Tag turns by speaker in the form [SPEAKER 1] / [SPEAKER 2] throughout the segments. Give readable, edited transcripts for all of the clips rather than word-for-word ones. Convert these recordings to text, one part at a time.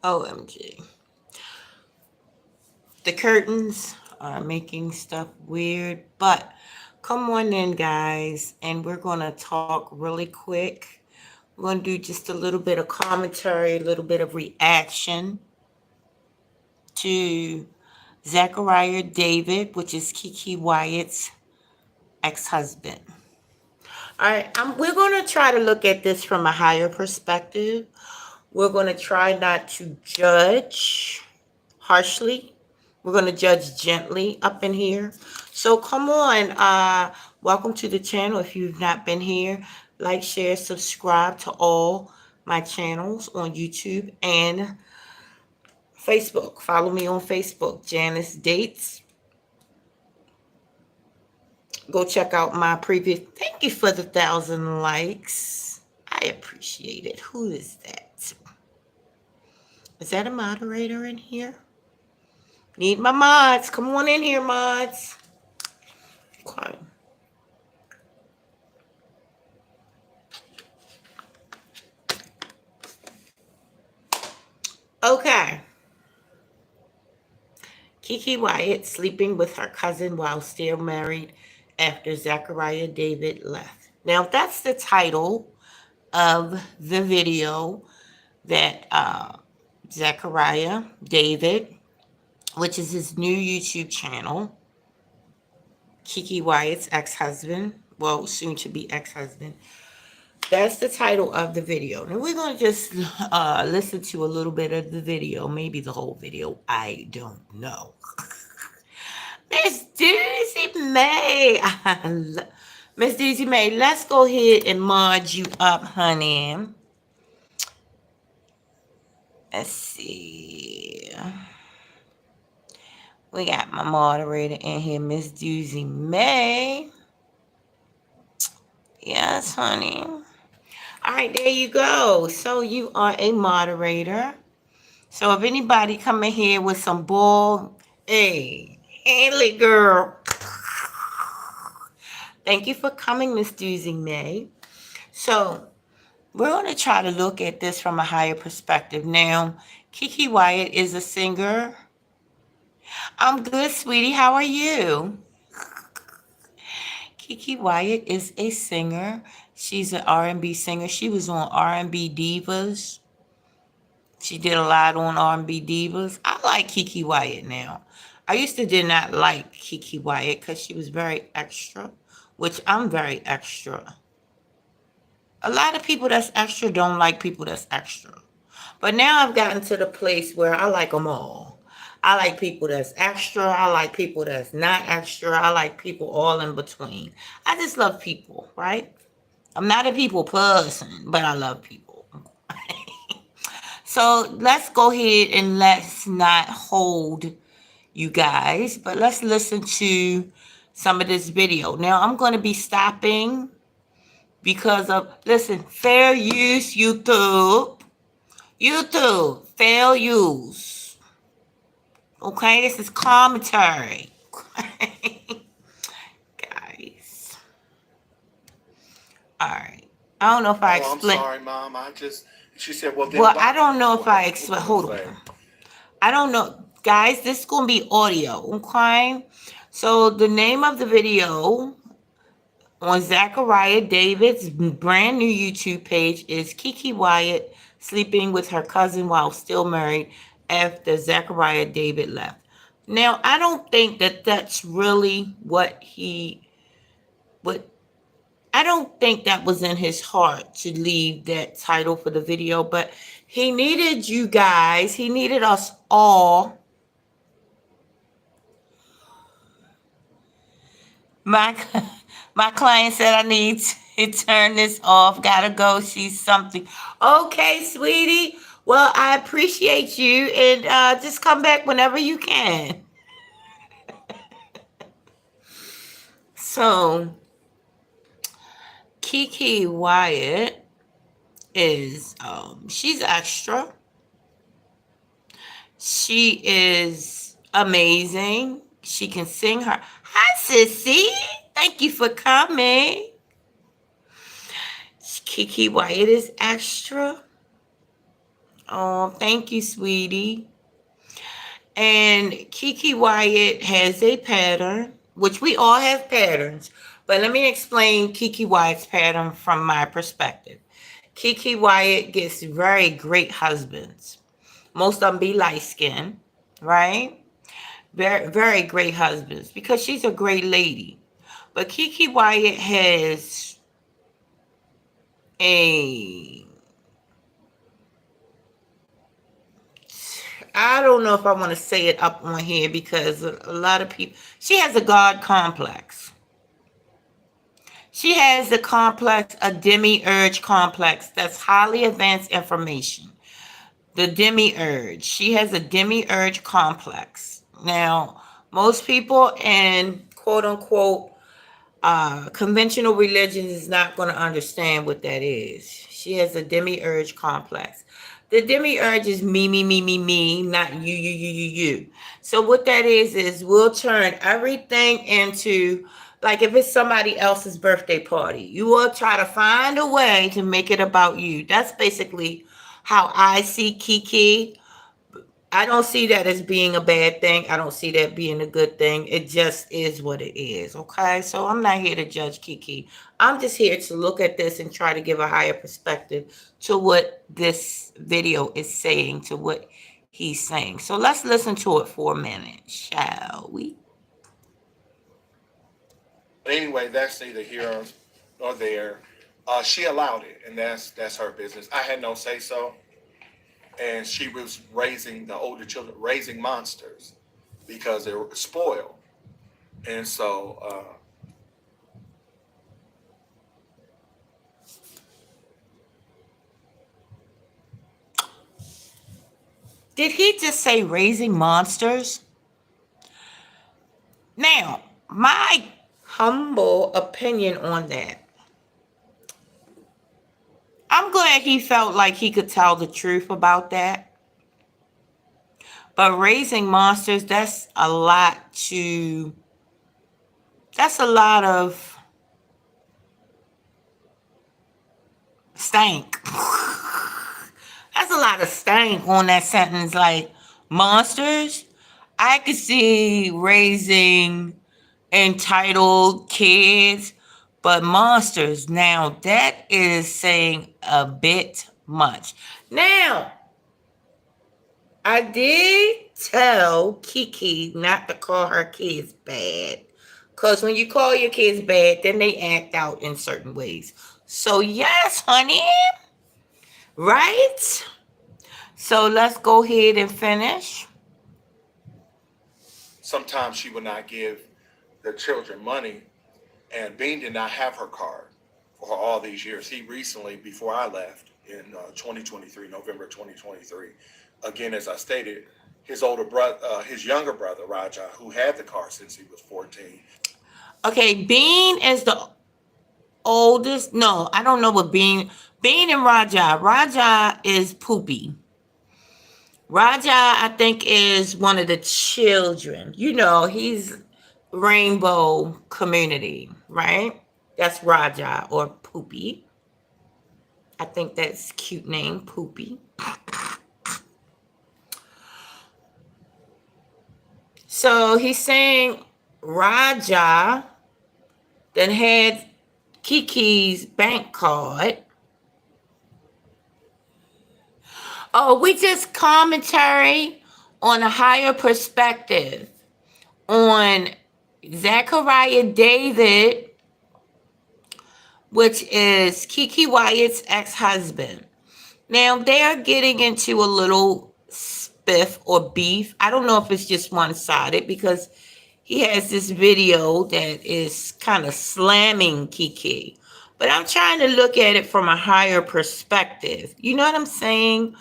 [SPEAKER 1] OMG. The curtains are making stuff weird, but come on in, guys, and we're going to talk really quick. We're going to do just a little bit of commentary, a little bit of reaction to Zackariah David, which is KeKe Wyatt's ex-husband. All right, we're going to try to look at this from a higher perspective. We're going to try not to judge harshly. We're going to judge gently up in here. So come on, welcome to the channel. If you've not been here, like, share, subscribe to all my channels on YouTube and Facebook. Follow me on Facebook, Janice Dates. Go check out my previous. Thank you for the 1,000 likes. I appreciate it. Who is that? Is that a moderator in here? Need my mods. Come on in here, mods. Okay. Okay. KeKe Wyatt sleeping with her cousin while still married after Zackariah David left. Now, that's the title of the video that Zackariah David, which is his new YouTube channel, KeKe Wyatt's ex-husband, well, soon to be ex-husband. That's the title of the video. Now we're going to just listen to a little bit of the video, maybe the whole video. I don't know. Miss Doozy May. Miss Doozy May, let's go ahead and mod you up, honey. Let's see. We got my moderator in here, Miss Doozy May. Yes, honey. All right, there you go. So you are a moderator. So if anybody come in here with some bull, hey, handle it, girl. Thank you for coming, Miss Doozy May. So we're going to try to look at this from a higher perspective. Now, KeKe Wyatt is a singer. I'm good, sweetie. How are you? KeKe Wyatt is a singer. She's an R&B singer. She was on R&B Divas. She did a lot on R&B Divas. I like KeKe Wyatt now. I used to did not like KeKe Wyatt because she was very extra, which I'm very extra. A lot of people that's extra don't like people that's extra. But now I've gotten to the place where I like them all. I like people that's extra. I like people that's not extra. I like people all in between. I just love people, right? I'm not a people person, but I love people. So let's go ahead and let's not hold you guys, but let's listen to some of this video. Now I'm going to be stopping because of, listen, fair use YouTube. YouTube, fair use. Okay, this is commentary. Guys. All right. I don't know if I explained.
[SPEAKER 2] I'm sorry, Mom. She said, well,
[SPEAKER 1] Well, I don't know if I explained. Hold on. I don't know. Guys, this is going to be audio, okay? So the name of the video on Zackariah David's brand new YouTube page is KeKe Wyatt sleeping with her cousin while still married after Zackariah David left. Now, I don't think that that's really what I don't think that was in his heart to leave that title for the video, but he needed you guys, he needed us all. My client said I need to turn this off. Gotta go see something. Okay, sweetie. Well, I appreciate you, and just come back whenever you can. So, KeKe Wyatt is she's extra. She is amazing. She can sing her. Hi, sissy. Thank you for coming. KeKe Wyatt is extra. Oh, thank you, sweetie. And KeKe Wyatt has a pattern, which we all have patterns. But let me explain KeKe Wyatt's pattern from my perspective. KeKe Wyatt gets very great husbands. Most of them be light skinned, right? Very, very great husbands because she's a great lady. But KeKe Wyatt has a, I don't know if I want to say it up on here because a lot of people, she has a God complex. She has the complex, a demiurge complex that's highly advanced information. The demiurge. She has a demiurge complex. Now, most people in quote unquote conventional religion is not going to understand what that is. She has a demiurge complex. The demiurge is me, me, me, me, me, not you, you, you, you, you. So what that is we'll turn everything into, like if it's somebody else's birthday party, you will try to find a way to make it about you. That's basically how I see KeKe. I don't see that as being a bad thing. I don't see that being a good thing. It just is what it is. Okay. So I'm not here to judge KeKe. I'm just here to look at this and try to give a higher perspective to what this video is saying, to what he's saying. So let's listen to it for a minute, shall we?
[SPEAKER 2] But anyway, that's neither here nor there. She allowed it, and that's her business. I had no say so, and she was raising the older children, raising monsters because they were spoiled, and so
[SPEAKER 1] Did he just say raising monsters? Now, my humble opinion on that, I'm glad he felt like he could tell the truth about that. But raising monsters, that's a lot of stank. That's a lot of stank on that sentence. Like monsters, I could see raising entitled kids, but monsters, now that is saying a bit much. Now, I did tell KeKe not to call her kids bad. Because when you call your kids bad, then they act out in certain ways. So, yes, honey. Right? So, let's go ahead and finish.
[SPEAKER 2] sometimes she would not give the children money. And Bean did not have her card for all these years. He recently, before I left in 2023, November 2023, again, as I stated, his older brother, his younger brother, Raja, who had the car since he was 14.
[SPEAKER 1] Okay, Bean is the oldest. No, I don't know what Bean and Raja. Raja is Poopy. Raja, I think, is one of the children. You know, he's rainbow community, right? That's Raja or Poopy. I think that's a cute name, Poopy. So he's saying Raja then had KeKe's bank card. Oh, we just commentary on a higher perspective on Zackariah David, which is KeKe Wyatt's ex-husband. Now they're getting into a little spiff or beef. I don't know if it's just one-sided because he has this video that is kind of slamming KeKe. But I'm trying to look at it from a higher perspective. You know what I'm saying?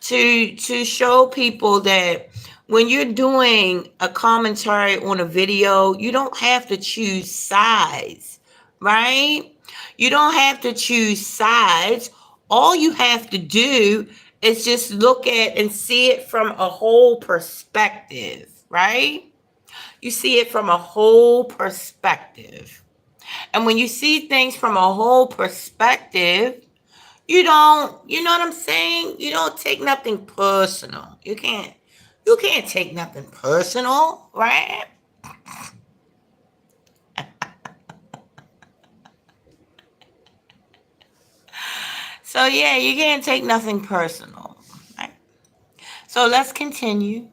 [SPEAKER 1] To show people that when you're doing a commentary on a video, you don't have to choose sides, right? You don't have to choose sides. All you have to do is just look at and see it from a whole perspective, right? You see it from a whole perspective. And when you see things from a whole perspective, You know what I'm saying? You don't take nothing personal. You can't take nothing personal, right? So yeah, you can't take nothing personal. Right? So let's continue.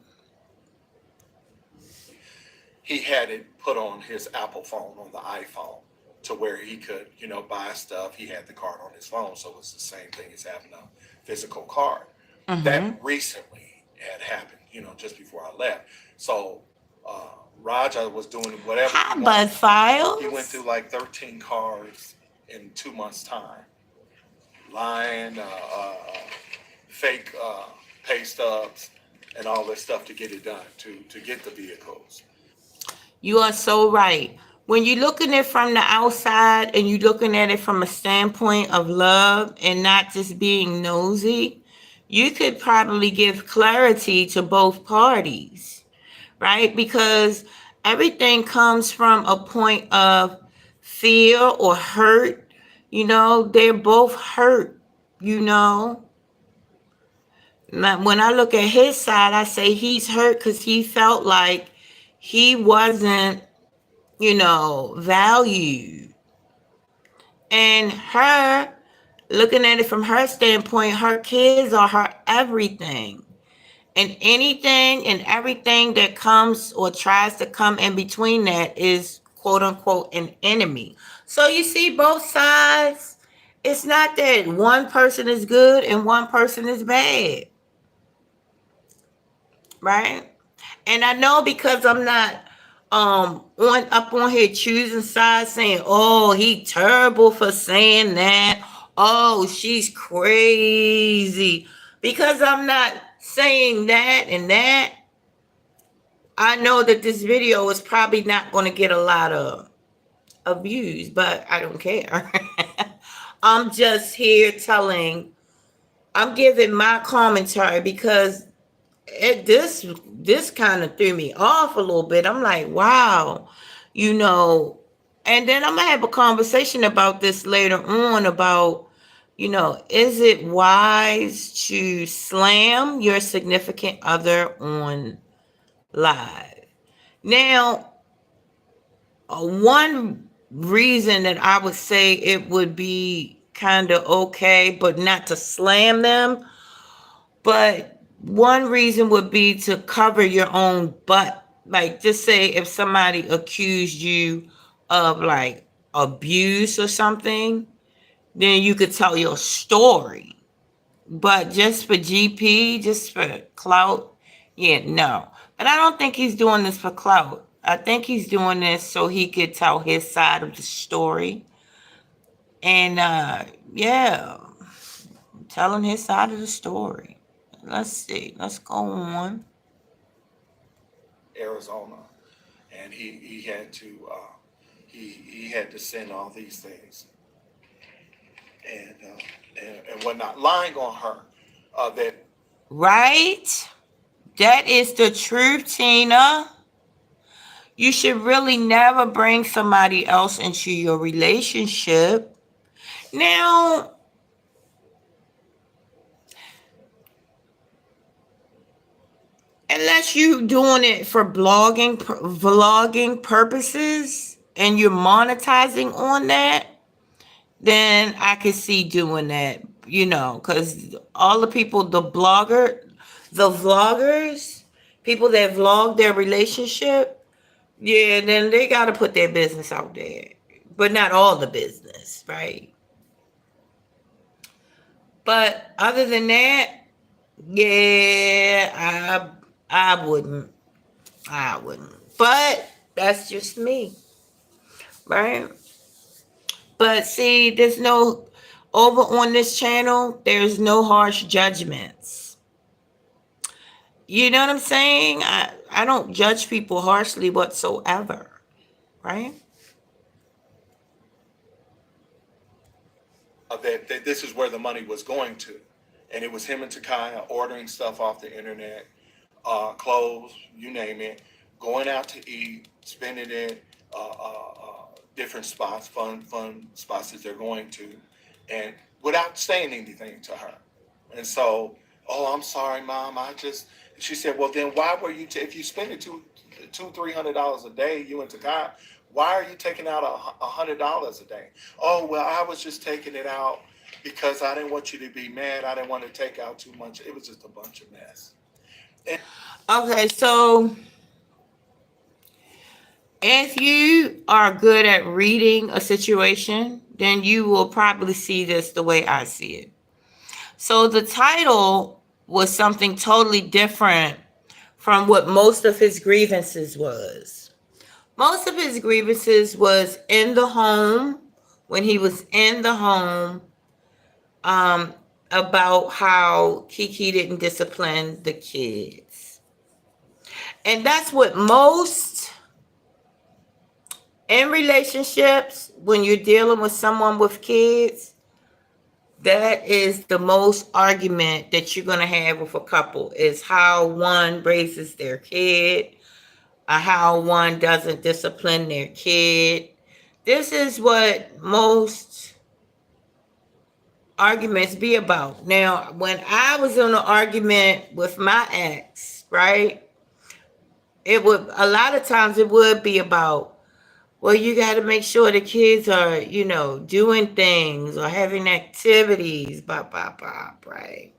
[SPEAKER 2] He had it put on his Apple phone on the iPhone to where he could, buy stuff. He had the card on his phone, so it's the same thing as having a physical card. That
[SPEAKER 1] Mm-hmm.
[SPEAKER 2] recently had happened, just before I left. So Raja was doing whatever he
[SPEAKER 1] Hi,
[SPEAKER 2] wanted.
[SPEAKER 1] Bud
[SPEAKER 2] He went through
[SPEAKER 1] Files.
[SPEAKER 2] like 13 cards in 2 months' time, lying, fake pay stubs, and all this stuff to get it done, to get the vehicles.
[SPEAKER 1] You are so right. When you're looking at it from the outside and you're looking at it from a standpoint of love and not just being nosy, you could probably give clarity to both parties, right? Because everything comes from a point of fear or hurt. They're both hurt, you know. When I look at his side, I say he's hurt because he felt like he wasn't, valued. And her, looking at it from her standpoint, her kids are her everything. And anything and everything that comes or tries to come in between that is quote unquote an enemy. So you see both sides. It's not that one person is good and one person is bad, right? And I know because I'm not on up on here choosing sides saying, oh, he terrible for saying that. Oh, she's crazy. Because I'm not saying that and that, I know that this video is probably not going to get a lot of views, but I don't care. I'm just here I'm giving my commentary because this kind of threw me off a little bit. I'm like, wow, you know. And then I'm gonna have a conversation about this later on about, is it wise to slam your significant other on live? Now, one reason that I would say it would be kind of okay, but not to slam them, but one reason would be to cover your own butt. Like, just say if somebody accused you of like abuse or something, then you could tell your story. But just for GP, just for clout, yeah, no. But I don't think he's doing this for clout. I think he's doing this so he could tell his side of the story. And yeah, telling his side of the story. Let's see. Let's go on.
[SPEAKER 2] Arizona, and he had to he had to send all these things and whatnot, lying on her that
[SPEAKER 1] Right? That is the truth, Tina. You should really never bring somebody else into your relationship. Now, unless you doing it for vlogging purposes and you're monetizing on that, then I could see doing that, because all the people, the vloggers, people that vlog their relationship, yeah, then they got to put their business out there, but not all the business, right? But other than that, yeah, I wouldn't. But that's just me, right? But see, there's no over on this channel. There's no harsh judgments. You know what I'm saying? I don't judge people harshly whatsoever, right?
[SPEAKER 2] that this is where the money was going to, and it was him and Takaya ordering stuff off the internet, clothes, you name it, going out to eat, spending it, different spots, fun spots that they're going to, and without saying anything to her. And so, oh, I'm sorry, Mom. She said, well, then why were you, if you spend it $300 a day, you and Takai, why are you taking out $100 a day? Oh, well, I was just taking it out because I didn't want you to be mad. I didn't want to take out too much. It was just a bunch of mess.
[SPEAKER 1] Okay, so if you are good at reading a situation, then you will probably see this the way I see it. So the title was something totally different from what most of his grievances was. Most of his grievances was in the home, when he was in the home, about how KeKe didn't discipline the kids. And that's what most in relationships, when you're dealing with someone with kids, that is the most argument that you're going to have with a couple, is how one raises their kid, or how one doesn't discipline their kid. This is what most arguments be about. Now, when I was in an argument with my ex, right, it would, a lot of times it would be about, well, you got to make sure the kids are, doing things or having activities, right?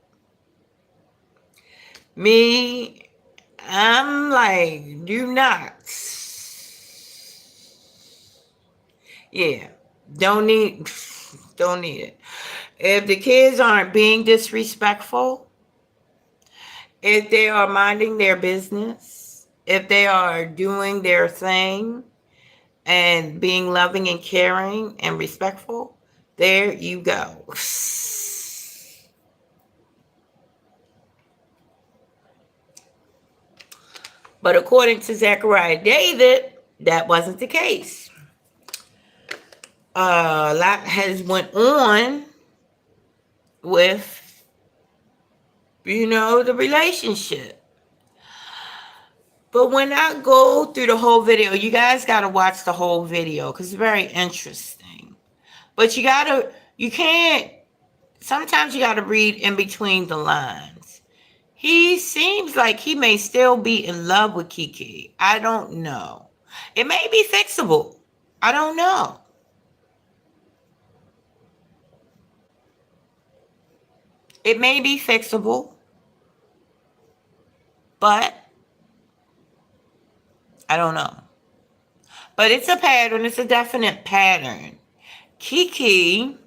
[SPEAKER 1] Me, I'm like, do not. Yeah, don't need, don't need it. If the kids aren't being disrespectful, if they are minding their business, if they are doing their thing and being loving and caring and respectful, there you go. But according to Zackariah David, that wasn't the case. A lot has went on with, the relationship. But when I go through the whole video, you guys got to watch the whole video because it's very interesting. But you can't, sometimes you got to read in between the lines. He seems like he may still be in love with KeKe. I don't know. It may be fixable. I don't know. It may be fixable. But I don't know. But it's a pattern. It's a definite pattern. KeKe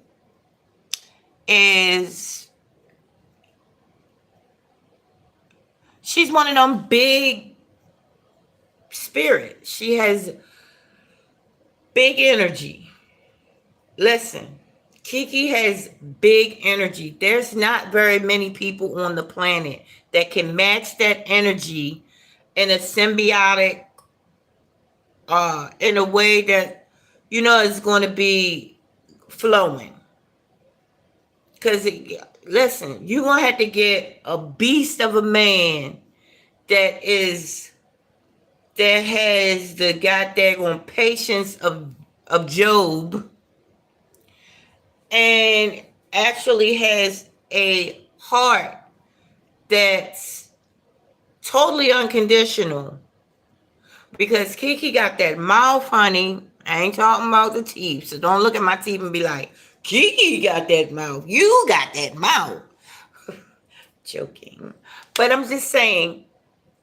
[SPEAKER 1] she's one of them big spirits. She has big energy. Listen, KeKe has big energy. There's not very many people on the planet that can match that energy in a symbiotic, in a way that, is going to be flowing. Because, listen, you're going to have to get a beast of a man that has the goddamn patience of Job, and actually has a heart that's totally unconditional. Because KeKe got that mouth, honey. I ain't talking about the teeth, so don't look at my teeth and be like, KeKe got that mouth. You got that mouth. Joking. But I'm just saying,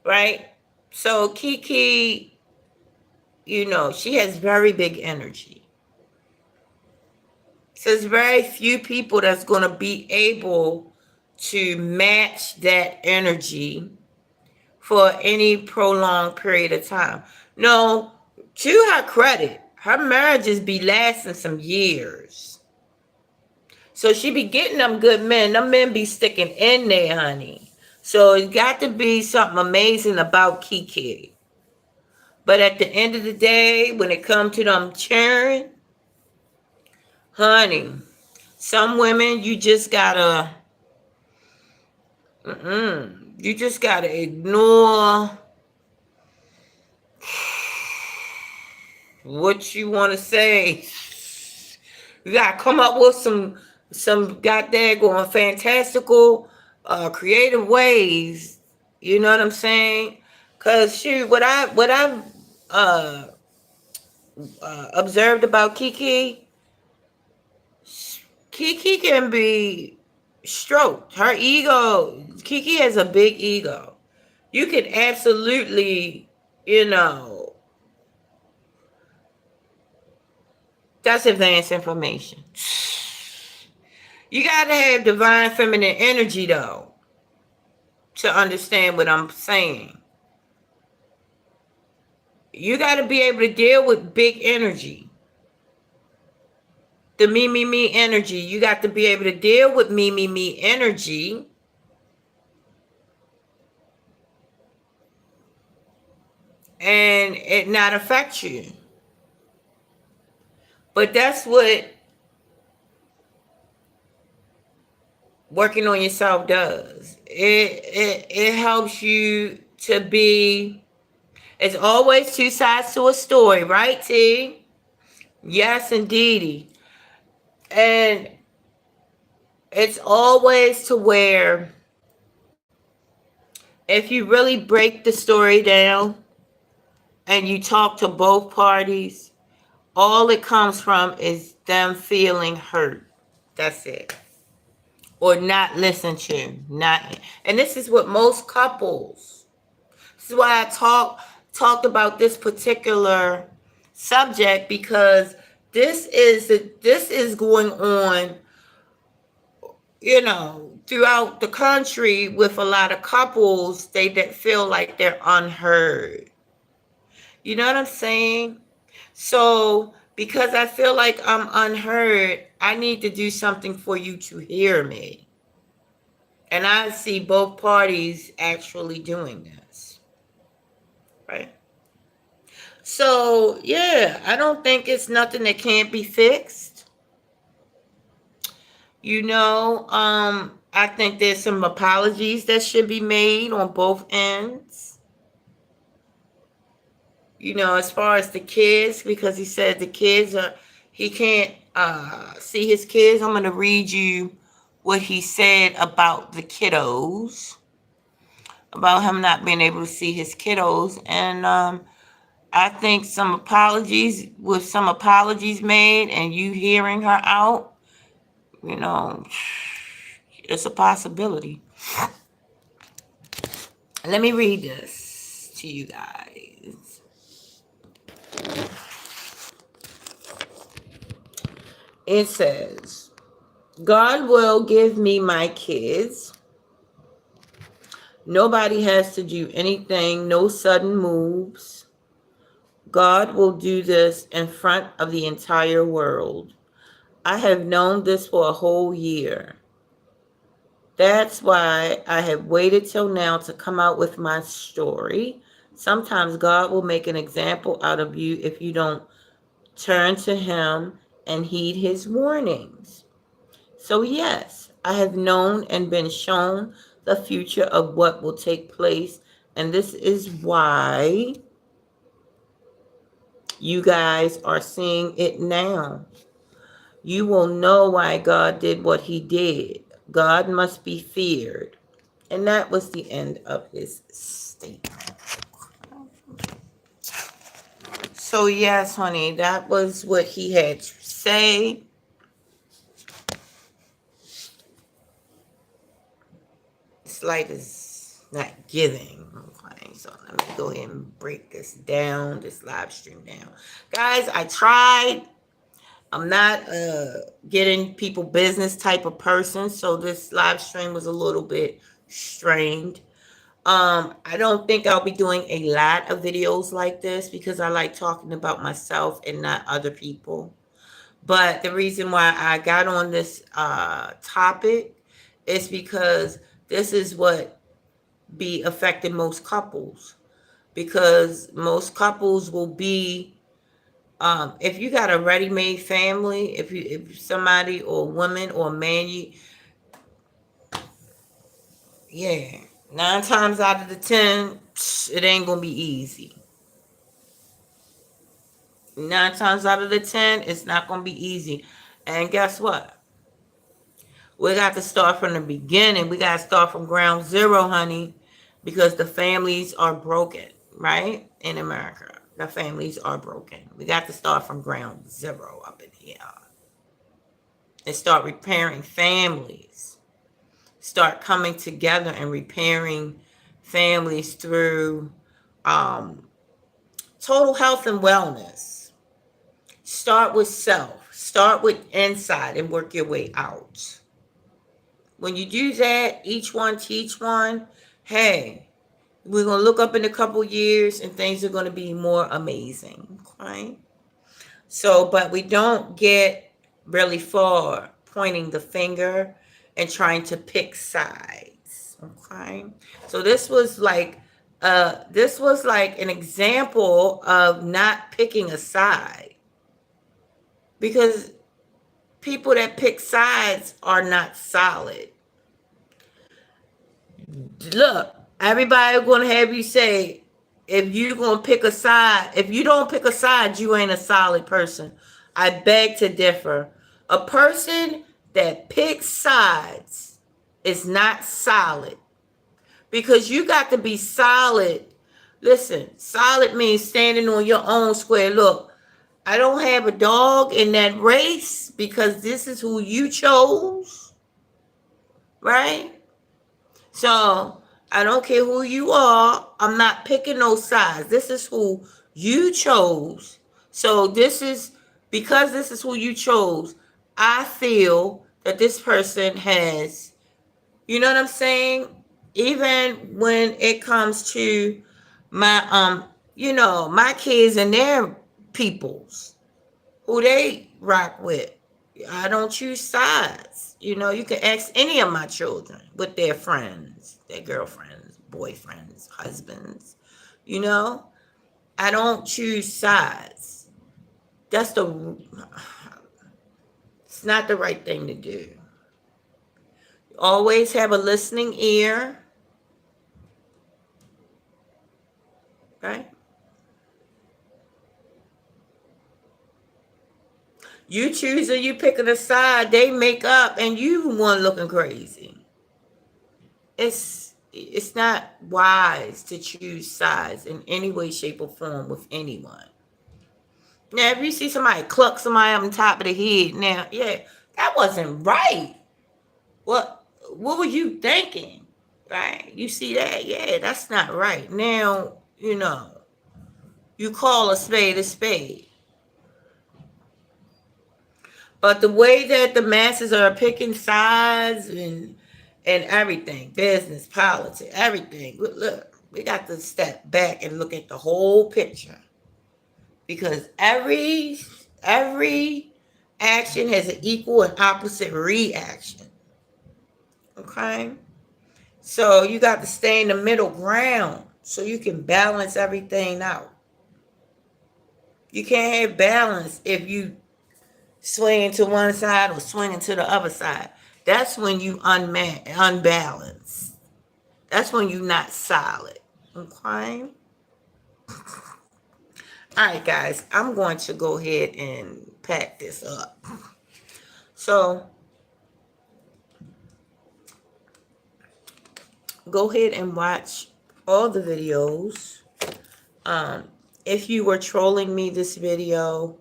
[SPEAKER 1] right? So KeKe, she has very big energy. So there's very few people that's going to be able to match that energy for any prolonged period of time. No, to her credit, her marriages be lasting some years. So she be getting them good men. Them men be sticking in there, honey. So it's got to be something amazing about KeKe. But at the end of the day, when it comes to them cheering, honey, some women you just gotta ignore what you want to say. You gotta come up with some some got there going fantastical, creative ways. You know what I'm saying? Cause shoot, what I've uh, observed about KeKe, KeKe can be stroked. Her ego, KeKe has a big ego. You can absolutely, you know, that's advanced information. You gotta have divine feminine energy though to understand what I'm saying. You gotta be able to deal with big energy. The me energy. You got to be able to deal with me energy and it not affect you. But that's what working on yourself does. It helps you to be. It's always two sides to a story, right, T? Yes, indeedy. And it's always to where if you really break the story down and you talk to both parties, all it comes from is them feeling hurt. That's it. Or not listened to. Not, and this is what most couples. This is why I talked about this particular subject, because this is going on, you know, throughout the country with a lot of couples. They that feel like they're unheard. You know what I'm saying? So because I feel like I'm unheard, I need to do something for you to hear me. And I see both parties actually doing this. Right? So yeah, I don't think it's nothing that can't be fixed. You know, I think there's some apologies that should be made on both ends. You know, as far as the kids, because he said the kids are, he can't see his kids. I'm going to read you what he said about the kiddos, about him not being able to see his kiddos. And I think with some apologies made and you hearing her out, you know, it's a possibility. Let me read this to you guys. It says, God will give me my kids. Nobody has to do anything, no sudden moves. God will do this in front of the entire world. I have known this for a whole year. That's why I have waited till now to come out with my story. Sometimes God will make an example out of you if you don't turn to Him and heed His warnings. So, yes, I have known and been shown the future of what will take place. And this is why you guys are seeing it now. You will know why God did what He did. God must be feared. And that was the end of his statement. So, yes, honey, that was what he had to say. This light is not giving. Okay, so let me go ahead and break this down, this live stream down. Guys, I tried. I'm not getting people business type of person, so this live stream was a little bit strained. I don't think I'll be doing a lot of videos like this because I like talking about myself and not other people. But the reason why I got on this topic is because this is what be affecting most couples. Because most couples will be, if you got a ready-made family, if somebody or woman or man, yeah, 9 times out of the 10, it ain't gonna be easy. 9 times out of the 10, it's not gonna be easy. And guess what? We got to start from the beginning. We got to start from ground zero, honey, because the families are broken, right? In America, the families are broken. We got to start from ground zero up in here and start repairing families. Start coming together and repairing families through total health and wellness. Start with self. Start with inside and work your way out. When you do that, each one teach one, hey, we're going to look up in a couple years and things are going to be more amazing. Okay? So, but we don't get really far pointing the finger and trying to pick sides. Okay? So this was like an example of not picking a side, because people that pick sides are not solid. Look, everybody going to have you say, if you're going to pick a side, if you don't pick a side, you ain't a solid person. I beg to differ. A person that picks sides is not solid, because you got to be solid. Listen, solid means standing on your own square. Look, I don't have a dog in that race because this is who you chose, right? So I don't care who you are. I'm not picking no sides. This is who you chose. So because this is who you chose, I feel that this person has, you know what I'm saying? Even when it comes to my my kids and their peoples who they rock with. I don't choose sides. You can ask any of my children with their friends, their girlfriends, boyfriends, husbands. You know, I don't choose sides. It's not the right thing to do. Always have a listening ear, right? You choosing, you picking a side, they make up, and you one looking crazy. It's not wise to choose sides in any way, shape, or form with anyone. Now, if you see somebody cluck somebody on top of the head, now, yeah, that wasn't right. What were you thinking? Right? You see that? Yeah, that's not right. Now, you call a spade a spade. But the way that the masses are picking sides and everything, business, politics, everything. Look, we got to step back and look at the whole picture, because every action has an equal and opposite reaction. Okay, so you got to stay in the middle ground so you can balance everything out. You can't have balance if you swinging to one side or swinging to the other side. That's when you unbalanced. That's when you're not solid. Okay? All right, guys. I'm going to go ahead and pack this up. So, go ahead and watch all the videos. If you were trolling me this video,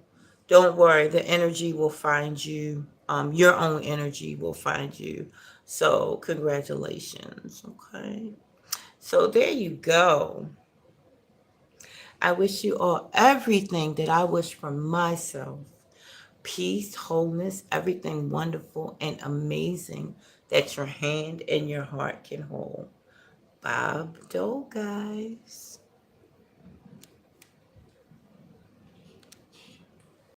[SPEAKER 1] don't worry, the energy will find you. Your own energy will find you. So congratulations. Okay. So there you go. I wish you all everything that I wish for myself. Peace, wholeness, everything wonderful and amazing that your hand and your heart can hold. Bob Dole, guys.